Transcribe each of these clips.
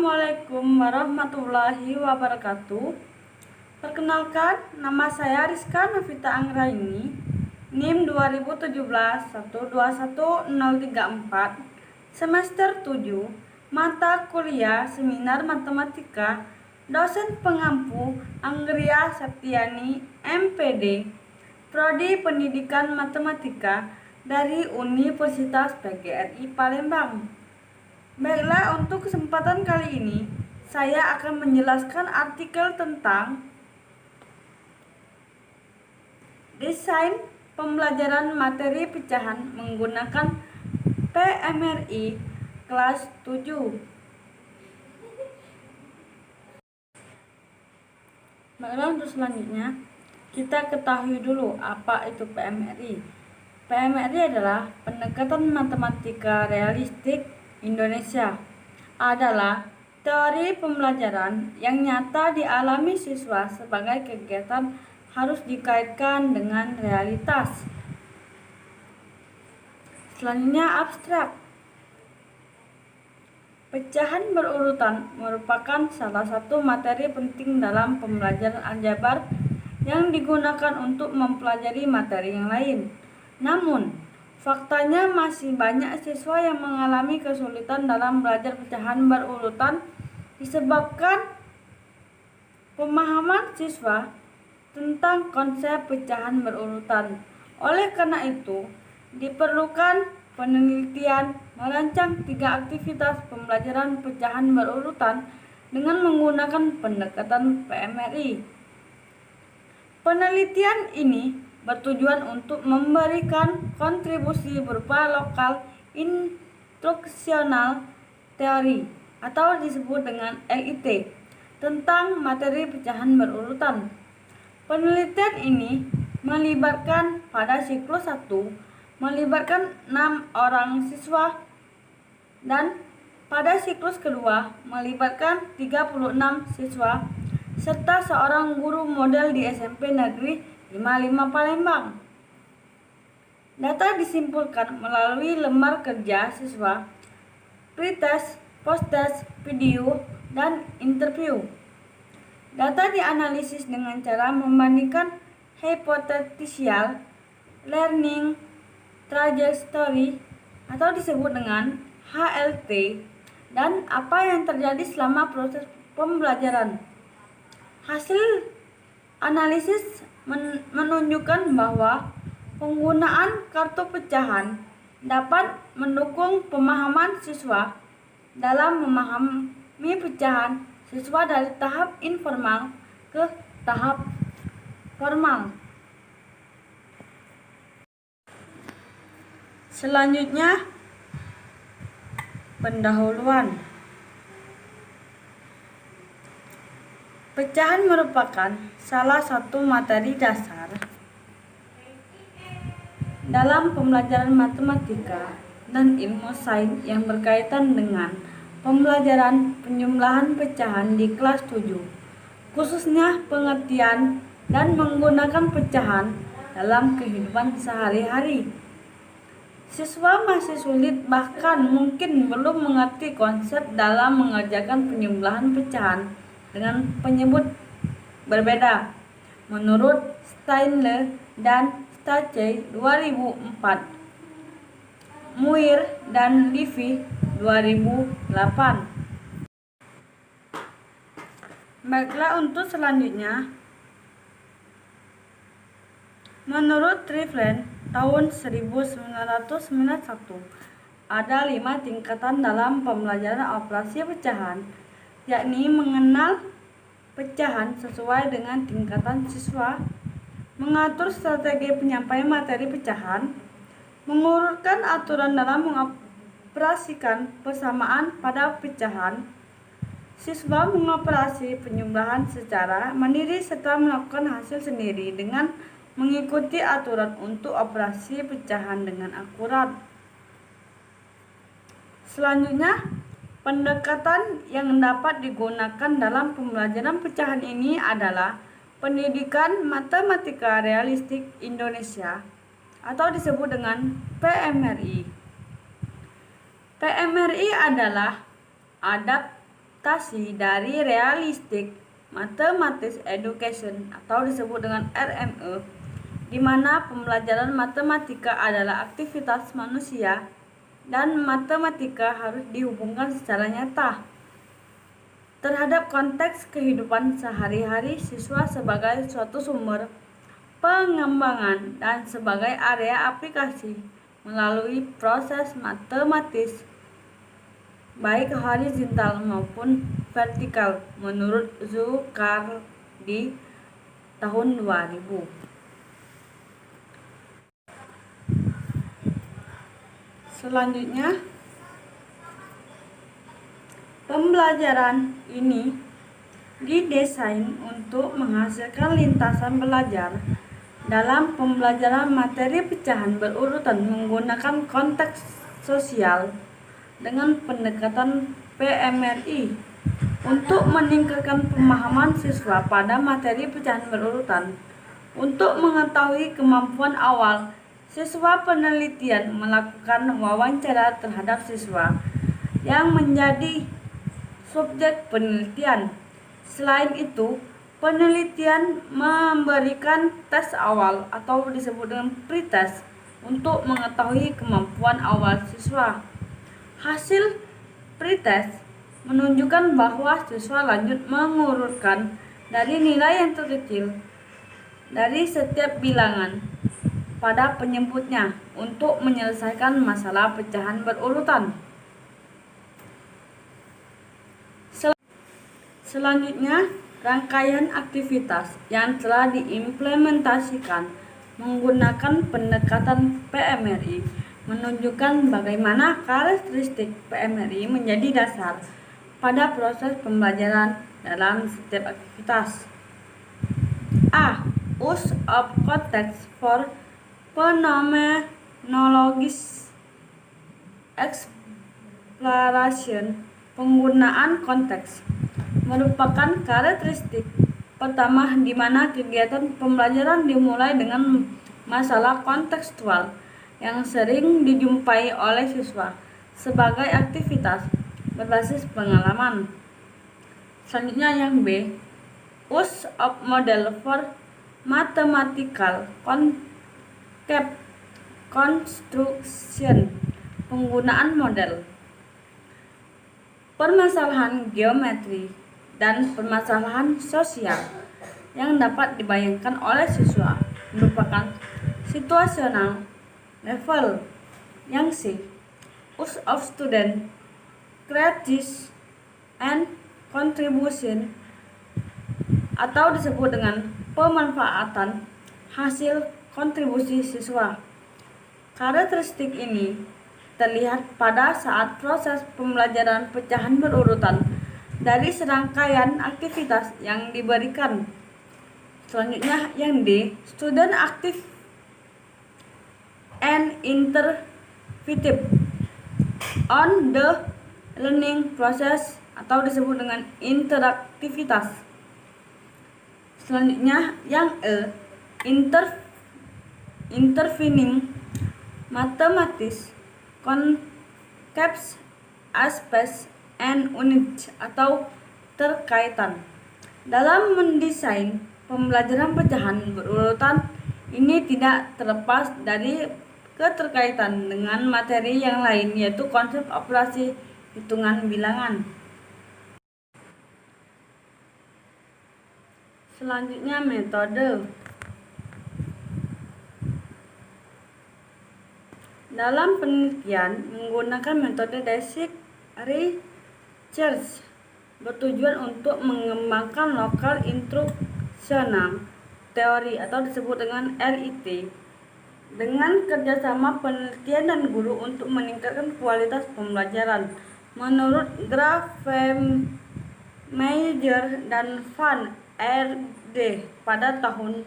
Assalamualaikum warahmatullahi wabarakatuh. Perkenalkan, nama saya Rizka Novita Anggraini, NIM 2017 121034, semester 7, mata kuliah Seminar Matematika, dosen pengampu Anggria Septiani, MPD, Prodi Pendidikan Matematika dari Universitas PGRI Palembang. Baiklah, untuk kesempatan kali ini saya akan menjelaskan artikel tentang desain pembelajaran materi pecahan menggunakan PMRI kelas 7. Baiklah, untuk selanjutnya kita ketahui dulu apa itu PMRI. PMRI adalah pendekatan matematika realistik Indonesia, adalah teori pembelajaran yang nyata dialami siswa sebagai kegiatan harus dikaitkan dengan realitas. Selanjutnya, abstrak. Pecahan berurutan merupakan salah satu materi penting dalam pembelajaran aljabar yang digunakan untuk mempelajari materi yang lain. Namun, faktanya masih banyak siswa yang mengalami kesulitan dalam belajar pecahan berurutan disebabkan pemahaman siswa tentang konsep pecahan berurutan. Oleh karena itu, diperlukan penelitian merancang 3 aktivitas pembelajaran pecahan berurutan dengan menggunakan pendekatan PMRI. Penelitian ini bertujuan untuk memberikan kontribusi berupa lokal instruksional teori atau disebut dengan LIT tentang materi pecahan berurutan. Penelitian ini melibatkan pada siklus 1 melibatkan 6 orang siswa dan pada siklus kedua melibatkan 36 siswa serta seorang guru model di SMP Negeri 55 Palembang. Data disimpulkan melalui lembar kerja siswa, pretest, posttest, video, dan interview. Data dianalisis dengan cara membandingkan hypothetical learning trajectory atau disebut dengan HLT dan apa yang terjadi selama proses pembelajaran. Hasil analisis menunjukkan bahwa penggunaan kartu pecahan dapat mendukung pemahaman siswa dalam memahami pecahan siswa dari tahap informal ke tahap formal. Selanjutnya, pendahuluan. Pecahan merupakan salah satu materi dasar dalam pembelajaran matematika dan ilmu sains yang berkaitan dengan pembelajaran penjumlahan pecahan di kelas 7, khususnya pengertian dan menggunakan pecahan dalam kehidupan sehari-hari. Siswa masih sulit bahkan mungkin belum mengerti konsep dalam mengerjakan penjumlahan pecahan dengan penyebut berbeda. Menurut Steinle dan Stace 2004, Muir dan Levy 2008. Baiklah, untuk selanjutnya, menurut Triflen tahun 1991, ada 5 tingkatan dalam pembelajaran operasi pecahan, yakni mengenal pecahan sesuai dengan tingkatan siswa, mengatur strategi penyampaian materi pecahan, mengurutkan aturan dalam mengoperasikan persamaan pada pecahan, siswa mengoperasi penjumlahan secara mandiri serta melakukan hasil sendiri dengan mengikuti aturan untuk operasi pecahan dengan akurat. Selanjutnya, pendekatan yang dapat digunakan dalam pembelajaran pecahan ini adalah pendidikan matematika realistik Indonesia atau disebut dengan PMRI. PMRI adalah adab adaptasi dari realistic mathematics education atau disebut dengan RME, di mana pembelajaran matematika adalah aktivitas manusia dan matematika harus dihubungkan secara nyata terhadap konteks kehidupan sehari-hari siswa sebagai suatu sumber pengembangan dan sebagai area aplikasi melalui proses matematis baik horizontal maupun vertikal menurut Zuccardi tahun 2000. Selanjutnya, pembelajaran ini didesain untuk menghasilkan lintasan belajar dalam pembelajaran materi pecahan berurutan menggunakan konteks sosial dengan pendekatan PMRI untuk meningkatkan pemahaman siswa pada materi pecahan berurutan. Untuk mengetahui kemampuan awal siswa, penelitian melakukan wawancara terhadap siswa yang menjadi subjek penelitian. Selain itu, penelitian memberikan tes awal atau disebut dengan pretest untuk mengetahui kemampuan awal siswa. Hasil pretest menunjukkan bahwa siswa lanjut mengurutkan dari nilai yang terkecil dari setiap bilangan pada penyebutnya untuk menyelesaikan masalah pecahan berurutan. Selanjutnya, rangkaian aktivitas yang telah diimplementasikan menggunakan pendekatan PMRI menunjukkan bagaimana karakteristik PMRI menjadi dasar pada proses pembelajaran dalam setiap aktivitas. A. Use of context for phenomenological exploration. Penggunaan konteks merupakan karakteristik pertama di mana kegiatan pembelajaran dimulai dengan masalah kontekstual yang sering dijumpai oleh siswa sebagai aktivitas berbasis pengalaman. Selanjutnya yang B. Use of model for mathematical construction. Penggunaan model, permasalahan geometri, dan permasalahan sosial yang dapat dibayangkan oleh siswa merupakan situational level. Yang C. Use of student creativity and contribution atau disebut dengan pemanfaatan hasil kontribusi siswa. Karakteristik ini terlihat pada saat proses pembelajaran pecahan berurutan dari serangkaian aktivitas yang diberikan. Selanjutnya yang D. Student active and interactive on the learning process atau disebut dengan interaktivitas. Selanjutnya yang E. Intervening mathematics concepts, aspects, and units atau terkaitan. Dalam mendesain pembelajaran pecahan berurutan ini tidak terlepas dari keterkaitan dengan materi yang lain, yaitu konsep operasi hitungan bilangan. Selanjutnya metode. Dalam penelitian menggunakan metode basic research bertujuan untuk mengembangkan local instructional theory atau disebut dengan LIT dengan kerjasama penelitian dan guru untuk meningkatkan kualitas pembelajaran. Menurut Grafenmeijer dan Van R.D. pada tahun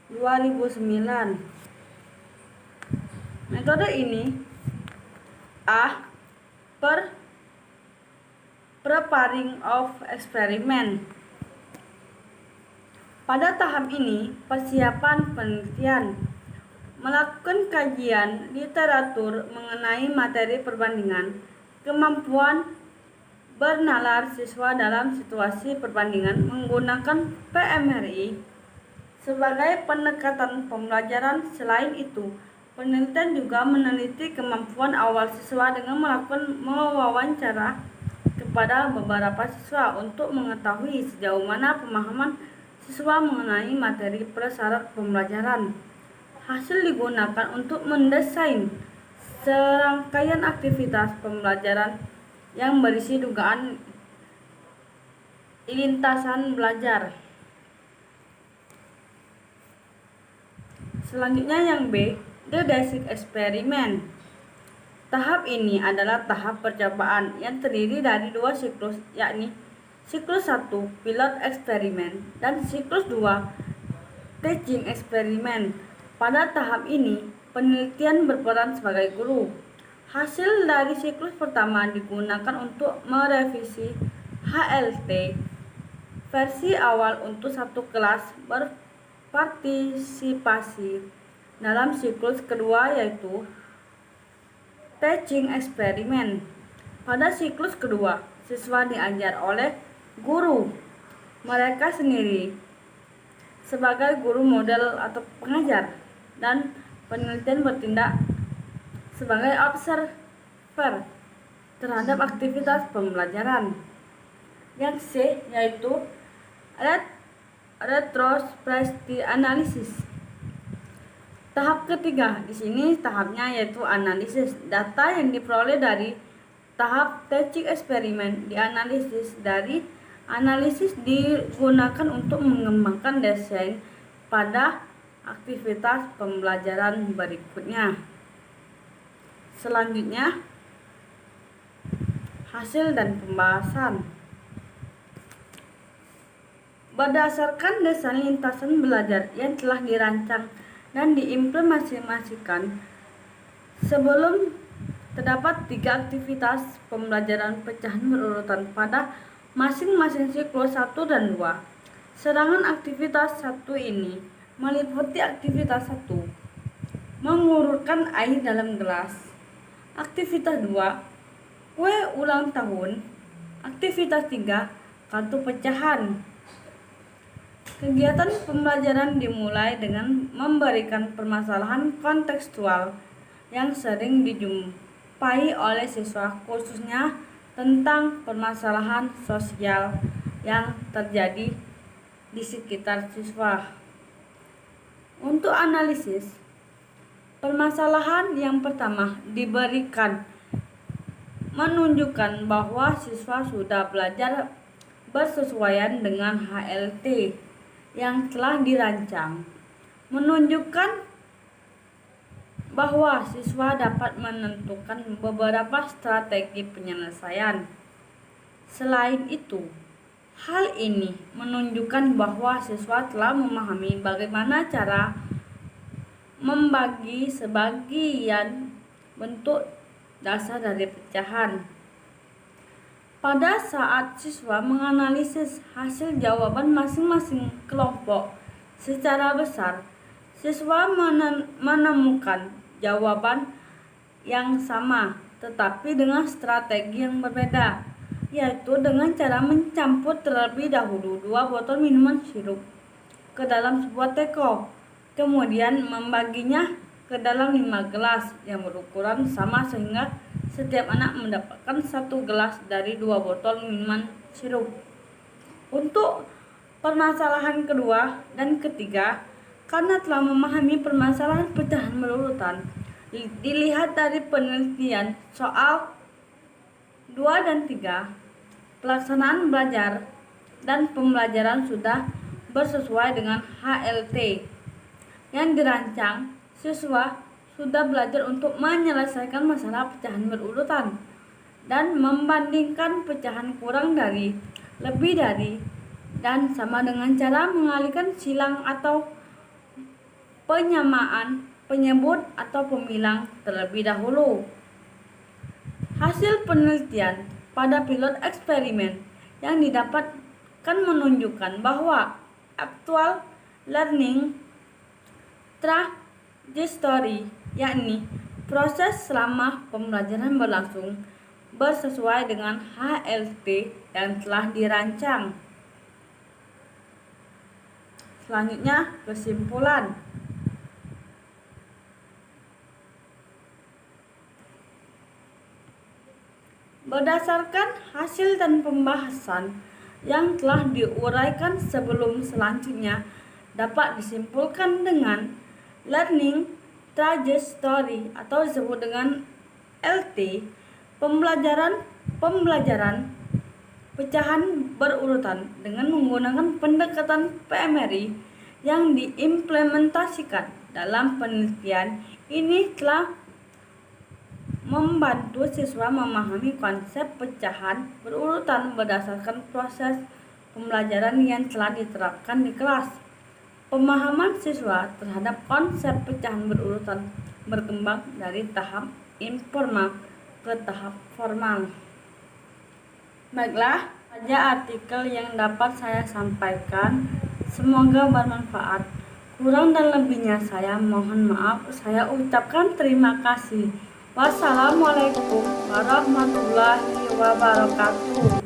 2009. Metode ini A. Preparing of experiment. Pada tahap ini, persiapan penelitian melakukan kajian literatur mengenai materi perbandingan, kemampuan bernalar siswa dalam situasi perbandingan menggunakan PMRI sebagai pendekatan pembelajaran. Selain itu, penelitian juga meneliti kemampuan awal siswa dengan melakukan wawancara kepada beberapa siswa untuk mengetahui sejauh mana pemahaman siswa mengenai materi prasyarat pembelajaran. Hasil digunakan untuk mendesain serangkaian aktivitas pembelajaran yang berisi dugaan lintasan belajar. Selanjutnya yang B, The Basic Experiment. Tahap ini adalah tahap percobaan yang terdiri dari 2 siklus, yakni siklus 1 pilot eksperimen dan siklus 2 teaching eksperimen. Pada tahap ini, penelitian berperan sebagai guru. Hasil dari siklus pertama digunakan untuk merevisi HLT versi awal untuk satu kelas berpartisipasi dalam siklus kedua, yaitu teaching eksperimen. Pada siklus kedua, siswa diajar oleh guru mereka sendiri sebagai guru model atau pengajar, dan penelitian bertindak sebagai observer terhadap aktivitas pembelajaran. Yang C yaitu retrospective analysis. Tahap ketiga di sini tahapnya yaitu analisis. Data yang diperoleh dari tahap teaching eksperimen dianalisis. Dari analisis digunakan untuk mengembangkan desain pada aktivitas pembelajaran berikutnya. Selanjutnya, hasil dan pembahasan. Berdasarkan desain lintasan belajar yang telah dirancang dan diimplementasikan sebelum, terdapat 3 aktivitas pembelajaran pecahan berurutan pada masing-masing siklus 1 dan 2. Sedangkan aktivitas 1 ini meliputi aktivitas 1, mengurutkan air dalam gelas. Aktivitas 2, kue ulang tahun. Aktivitas 3, kartu pecahan. Kegiatan pembelajaran dimulai dengan memberikan permasalahan kontekstual yang sering dijumpai oleh siswa, khususnya tentang permasalahan sosial yang terjadi di sekitar siswa. Untuk analisis, permasalahan yang pertama diberikan menunjukkan bahwa siswa sudah belajar bersesuaian dengan HLT yang telah dirancang, menunjukkan bahwa siswa dapat menentukan beberapa strategi penyelesaian. Selain itu, hal ini menunjukkan bahwa siswa telah memahami bagaimana cara membagi sebagian bentuk dasar dari pecahan. Pada saat siswa menganalisis hasil jawaban masing-masing kelompok secara besar, siswa menemukan jawaban yang sama tetapi dengan strategi yang berbeda, yaitu dengan cara mencampur terlebih dahulu 2 botol minuman sirup ke dalam sebuah teko, kemudian membaginya ke dalam 5 gelas yang berukuran sama sehingga setiap anak mendapatkan 1 gelas dari 2 botol minuman sirup. Untuk permasalahan kedua dan ketiga, karena telah memahami permasalahan pecahan berurutan, dilihat dari penelitian soal 2 dan 3, pelaksanaan belajar dan pembelajaran sudah bersesuai dengan HLT yang dirancang. Siswa sudah belajar untuk menyelesaikan masalah pecahan berurutan dan membandingkan pecahan kurang dari, lebih dari, dan sama dengan cara mengalihkan silang atau penyamaan penyebut atau pemilang terlebih dahulu. Hasil penelitian pada pilot eksperimen yang didapatkan menunjukkan bahwa actual learning trajectory, yakni proses selama pembelajaran berlangsung, bersesuai dengan HLT yang telah dirancang. Selanjutnya, kesimpulan. Berdasarkan hasil dan pembahasan yang telah diuraikan sebelum, selanjutnya dapat disimpulkan dengan learning trajectory atau disebut dengan LT, pembelajaran pecahan berurutan dengan menggunakan pendekatan PMRI yang diimplementasikan dalam penelitian ini telah membantu siswa memahami konsep pecahan berurutan berdasarkan proses pembelajaran yang telah diterapkan di kelas. Pemahaman siswa terhadap konsep pecahan berurutan berkembang dari tahap informal ke tahap formal. Baiklah, saja artikel yang dapat saya sampaikan. Semoga bermanfaat. Kurang dan lebihnya saya mohon maaf. Saya ucapkan terima kasih. Wassalamualaikum warahmatullahi wabarakatuh.